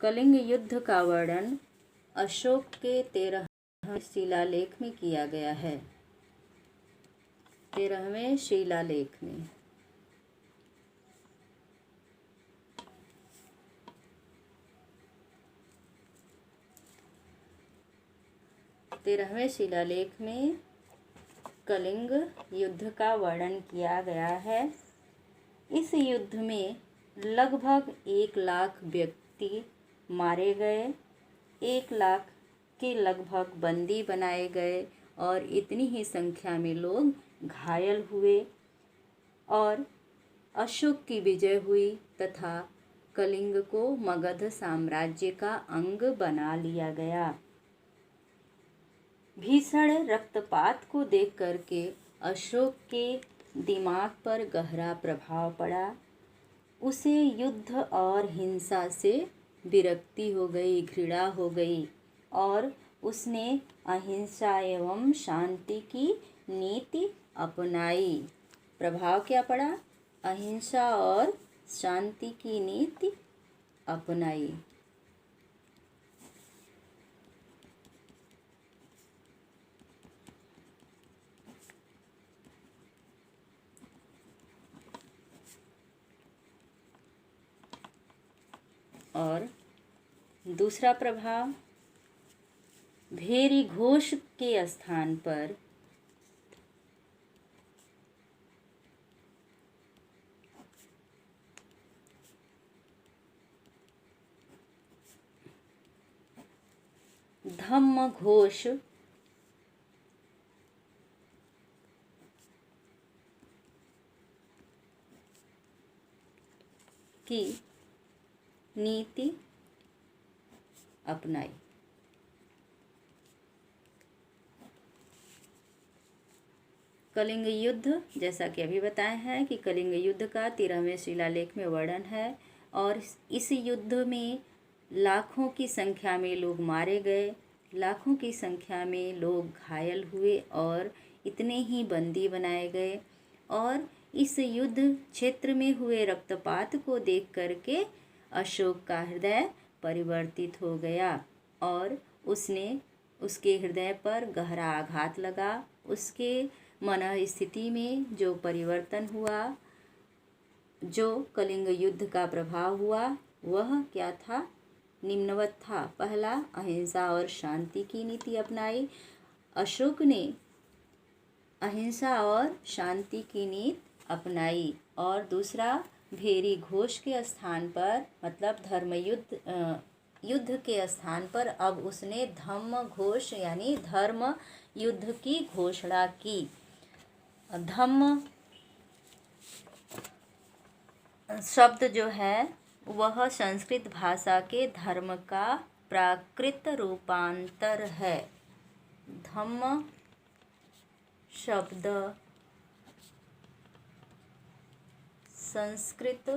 कलिंग युद्ध का वर्णन अशोक के 13वें शिलालेख में किया गया है। 13वें शिलालेख में कलिंग युद्ध का वर्णन किया गया है। इस युद्ध में लगभग 1 लाख व्यक्ति मारे गए, 1 लाख के लगभग बंदी बनाए गए और इतनी ही संख्या में लोग घायल हुए और अशोक की विजय हुई तथा कलिंग को मगध साम्राज्य का अंग बना लिया गया। भीषण रक्तपात को देख करके अशोक के दिमाग पर गहरा प्रभाव पड़ा। उसे युद्ध और हिंसा से विरक्ति हो गई, घृणा हो गई और उसने अहिंसा एवं शांति की नीति अपनाई। प्रभाव क्या पड़ा? अहिंसा और शांति की नीति अपनाई। और दूसरा प्रभाव, भेरी घोष के स्थान पर धम्म घोष की नीति अपनाई। कलिंग युद्ध, जैसा कि अभी बताया है कि कलिंग युद्ध का 13वें शिलालेख में वर्णन है और इस युद्ध में लाखों की संख्या में लोग मारे गए, लाखों की संख्या में लोग घायल हुए और इतने ही बंदी बनाए गए। और इस युद्ध क्षेत्र में हुए रक्तपात को देख करके अशोक का हृदय परिवर्तित हो गया और उसके हृदय पर गहरा आघात लगा। उसके मन स्थिति में जो परिवर्तन हुआ, जो कलिंग युद्ध का प्रभाव हुआ, वह क्या था? निम्नवत था। पहला, अहिंसा और शांति की नीति अपनाई। अशोक ने अहिंसा और शांति की नीति अपनाई। और दूसरा, भेरी घोष के स्थान पर, मतलब युद्ध के स्थान पर अब उसने धम्म घोष यानी धर्म युद्ध की घोषणा की। धम्म शब्द जो है वह संस्कृत भाषा के धर्म का प्राकृत रूपांतर है। धम्म शब्द संस्कृत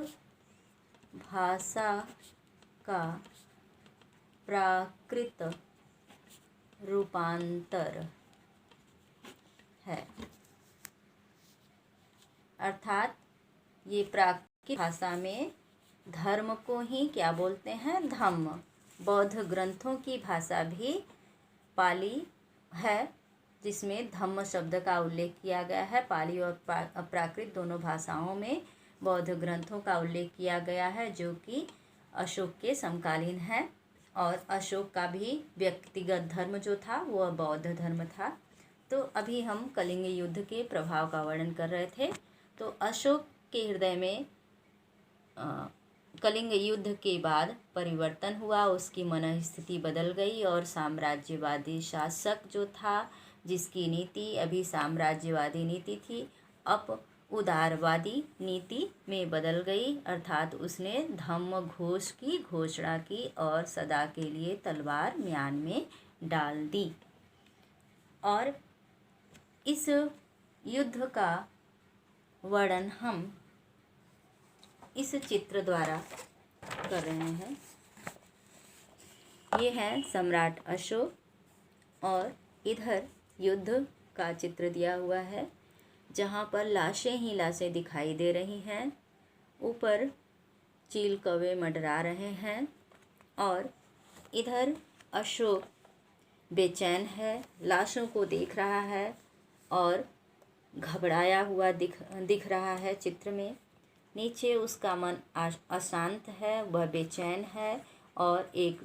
भाषा का प्राकृत रूपांतर है, अर्थात ये प्राकृत भाषा में धर्म को ही क्या बोलते हैं? धम्म। बौद्ध ग्रंथों की भाषा भी पाली है, जिसमें धम्म शब्द का उल्लेख किया गया है। पाली और प्राकृत दोनों भाषाओं में बौद्ध ग्रंथों का उल्लेख किया गया है, जो कि अशोक के समकालीन है। और अशोक का भी व्यक्तिगत धर्म जो था वह बौद्ध धर्म था। तो अभी हम कलिंग युद्ध के प्रभाव का वर्णन कर रहे थे। तो अशोक के हृदय में कलिंग युद्ध के बाद परिवर्तन हुआ, उसकी मन स्थिति बदल गई और साम्राज्यवादी शासक जो था, जिसकी नीति अभी साम्राज्यवादी नीति थी, अब उदारवादी नीति में बदल गई। अर्थात उसने धम्म घोष की घोषणा की और सदा के लिए तलवार म्यान में डाल दी। और इस युद्ध का वर्णन हम इस चित्र द्वारा कर रहे हैं। ये है सम्राट अशोक और इधर युद्ध का चित्र दिया हुआ है, जहाँ पर लाशें ही लाशें दिखाई दे रही हैं। ऊपर चील कौवे मंडरा रहे हैं और इधर अशोक बेचैन है, लाशों को देख रहा है और घबराया हुआ दिख रहा है चित्र में। नीचे उसका मन अशांत है, वह बेचैन है और एक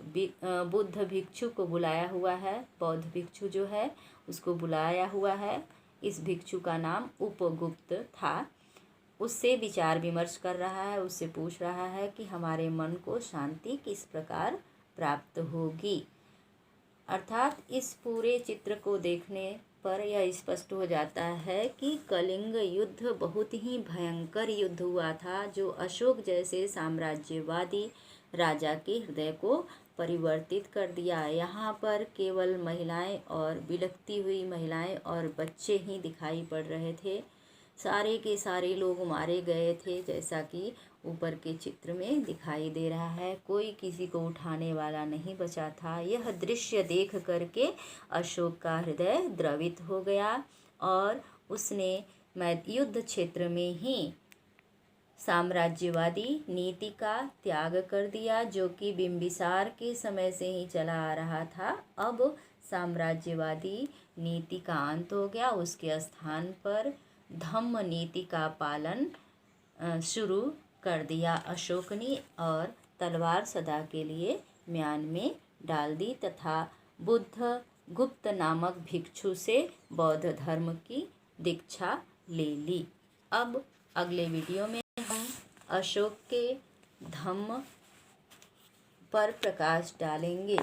बुद्ध भिक्षु को बुलाया हुआ है, बौद्ध भिक्षु जो है उसको बुलाया हुआ है। इस भिक्षु का नाम उपगुप्त था। उससे विचार विमर्श कर रहा है, उससे पूछ रहा है कि हमारे मन को शांति किस प्रकार प्राप्त होगी। अर्थात इस पूरे चित्र को देखने पर यह स्पष्ट हो जाता है कि कलिंग युद्ध बहुत ही भयंकर युद्ध हुआ था, जो अशोक जैसे साम्राज्यवादी राजा के हृदय को परिवर्तित कर दिया। यहाँ पर केवल महिलाएं और बिलखती हुई महिलाएं और बच्चे ही दिखाई पड़ रहे थे। सारे के सारे लोग मारे गए थे, जैसा कि ऊपर के चित्र में दिखाई दे रहा है। कोई किसी को उठाने वाला नहीं बचा था। यह दृश्य देख करके अशोक का हृदय द्रवित हो गया और उसने युद्ध क्षेत्र में ही साम्राज्यवादी नीति का त्याग कर दिया, जो कि बिंबिसार के समय से ही चला आ रहा था। अब साम्राज्यवादी नीति का अंत हो गया, उसके स्थान पर धम्म नीति का पालन शुरू कर दिया अशोक ने और तलवार सदा के लिए म्यान में डाल दी तथा बुद्ध गुप्त नामक भिक्षु से बौद्ध धर्म की दीक्षा ले ली। अब अगले वीडियो में हम अशोक के धम्म पर प्रकाश डालेंगे।